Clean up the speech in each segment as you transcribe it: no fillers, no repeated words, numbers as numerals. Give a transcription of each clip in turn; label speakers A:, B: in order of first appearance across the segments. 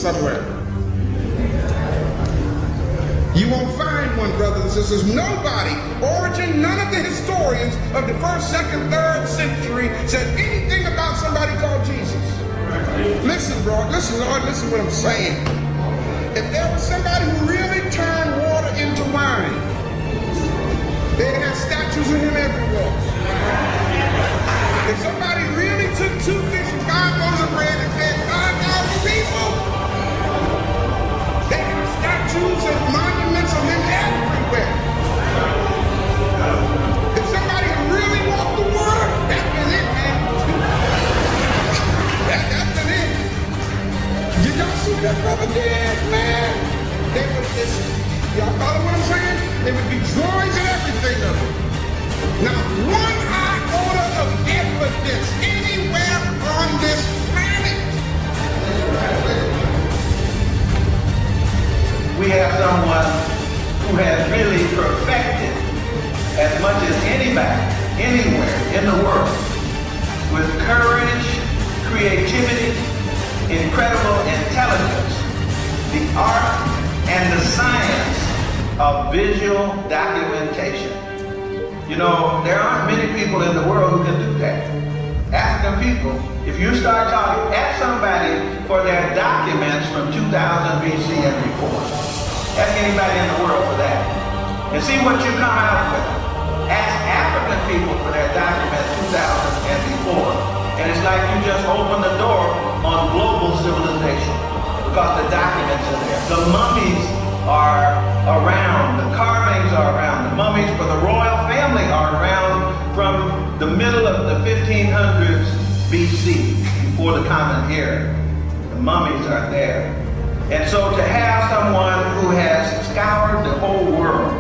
A: somewhere. You won't find one, brothers and sisters. Nobody, Origin, none of the historians of the 1st, 2nd, 3rd century said anything about somebody called Jesus. Listen, bro. Listen, Lord. Listen what I'm saying. If there was somebody who really turned water into wine, they'd have statues of him everywhere. If somebody really took 2 fish and 5 loaves of bread and fed 5,000 people, they have statues and monuments of him everywhere. If somebody really walked the water, that was it, man. That's it. Did y'all see that brother did, man? They would just, y'all follow what I'm saying? They would be drawings and everything of it. Not one iota of evidence anywhere on this planet.
B: We have someone who has really perfected as much as anybody, anywhere in the world, with courage, creativity, incredible intelligence, the art and the science of visual documentation. You know, there aren't many people in the world who can do that. African people, if you start talking, ask somebody for their documents from 2000 BC and before. Ask anybody in the world for that. And see what you come out with. Ask African people for their documents 2000 and before. And it's like you just open the door on global civilization because the documents are there. The mummies are around, the carvings are around, the mummies for the royal family are around from the middle of the 1500s BC, before the Common Era. The mummies are there. And so to have someone who has scoured the whole world,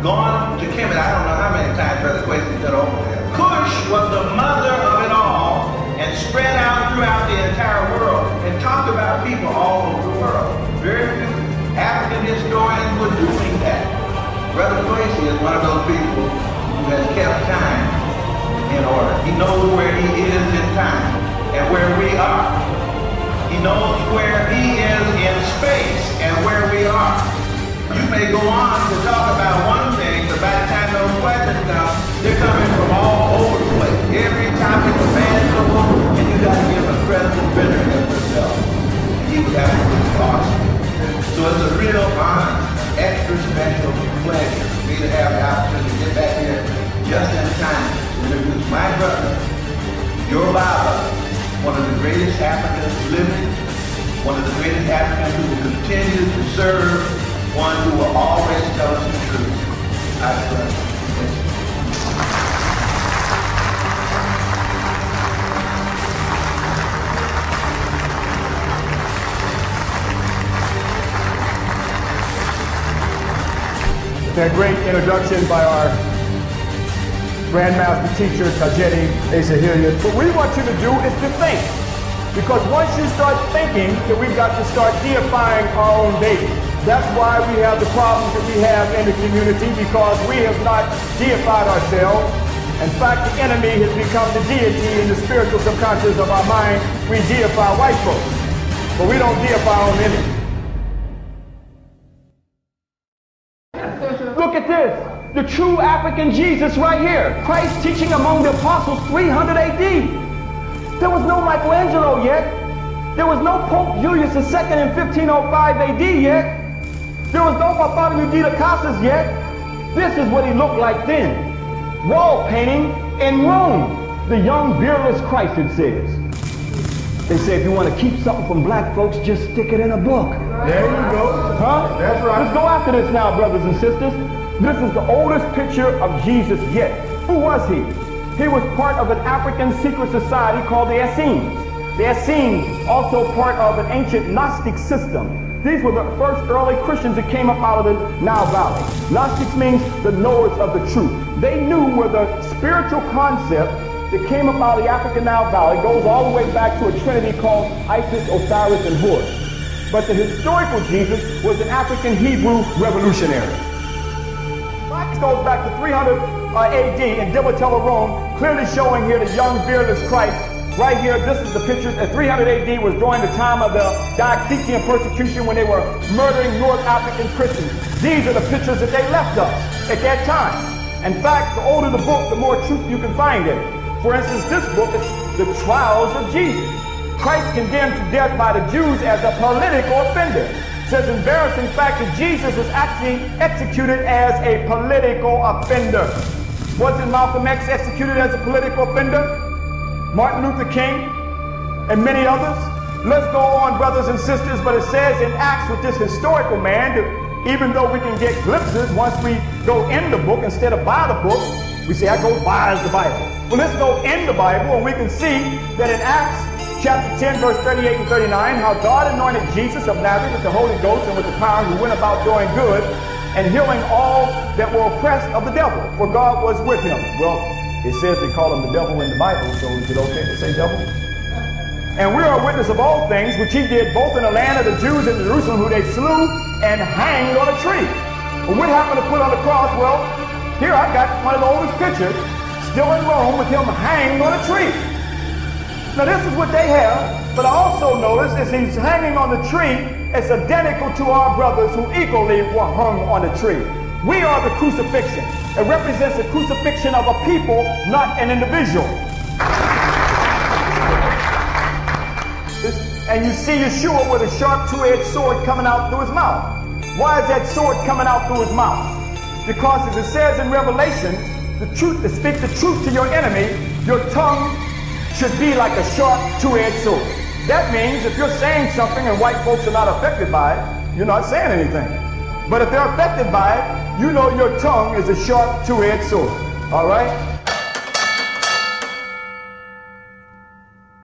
B: gone to Kemet, I don't know how many times Brother Quayson got over there. Kush was the mother of it all and spread out throughout the entire world and talked about people all over the world. Very few African historians were doing that. Brother Quayson is one of those people who has kept time in order. He knows where he is in time and where we are. He knows where he is in space and where we are. You may go on to talk about one thing, but by the time those questions come, they're coming from all over the place. Every topic imaginable, and you got to give a President Benner yourself. He would have to be awesome. So it's a real honor, extra special pleasure for me to have the opportunity to get back here just in time to introduce my brother, your Baba, one of the greatest Africans living, one of the greatest Africans who will continue to serve, one who will always tell us the truth. I trust.
C: That great introduction by our Grandmaster teacher, Tajiri Ezehilia. What we want you to do is to think. Because once you start thinking, then we've got to start deifying our own baby. That's why we have the problems that we have in the community, because we have not deified ourselves. In fact, the enemy has become the deity in the spiritual subconscious of our mind. We deify white folks, but we don't deify our own enemy. Look at this. The true African Jesus right here. Christ teaching among the apostles 300 AD. There was no Michelangelo yet. There was no Pope Julius II in 1505 AD yet. There was no Bartholomew de las Casas yet. This is what he looked like then. Wall painting in Rome. The young, beardless Christ, it says. They say if you want to keep something from black folks, just stick it in a book.
A: There you go.
C: Huh?
A: That's right.
C: Let's go after this now, brothers and sisters. This is the oldest picture of Jesus yet. Who was he? He was part of an African secret society called the Essenes. The Essenes, also part of an ancient Gnostic system. These were the first early Christians that came up out of the Nile Valley. Gnostics means the knowers of the truth. They knew where the spiritual concept that came up out of the African Nile Valley goes all the way back to a trinity called Isis, Osiris, and Horus. But the historical Jesus was an African Hebrew revolutionary. This goes back to 300 AD in Dibbatella, Rome, clearly showing here the young beardless Christ Right here, this is the picture. At 300 AD was during the time of the Diocletian persecution when they were murdering North African Christians. These are the pictures that they left us at that time. In fact, the older the book, the more truth you can find in it. For instance, this book is The Trials of Jesus. Christ condemned to death by the Jews as a political offender. It says embarrassing fact that Jesus was actually executed as a political offender. Wasn't Malcolm X executed as a political offender? Martin Luther King and many others? Let's go on, brothers and sisters, but it says in Acts with this historical man, that even though we can get glimpses once we go in the book instead of by the book, we say, I go by the Bible. Well, let's go in the Bible and we can see that in Acts chapter 10, verse 38 and 39, how God anointed Jesus of Nazareth with the Holy Ghost and with the power, who went about doing good and healing all that were oppressed of the devil, for God was with him. Well, it says they call him the devil in the Bible, so is it okay to say devil? And we are a witness of all things which he did both in the land of the Jews and Jerusalem, who they slew and hanged on a tree. Well, what happened to put on the cross? Well, here I got one of the oldest pictures, still in Rome, with him hanged on a tree. Now this is what they have, but I also notice as he's hanging on the tree, it's identical to our brothers who equally were hung on the tree. We are the crucifixion. It represents the crucifixion of a people, not an individual. And you see Yeshua with a sharp two-edged sword coming out through his mouth. Why is that sword coming out through his mouth? Because as it says in Revelation, the truth, to speak the truth to your enemy, your tongue should be like a sharp two-edged sword. That means if you're saying something and white folks are not affected by it, you're not saying anything. But if they're affected by it, you know your tongue is a sharp two-edged sword. All right?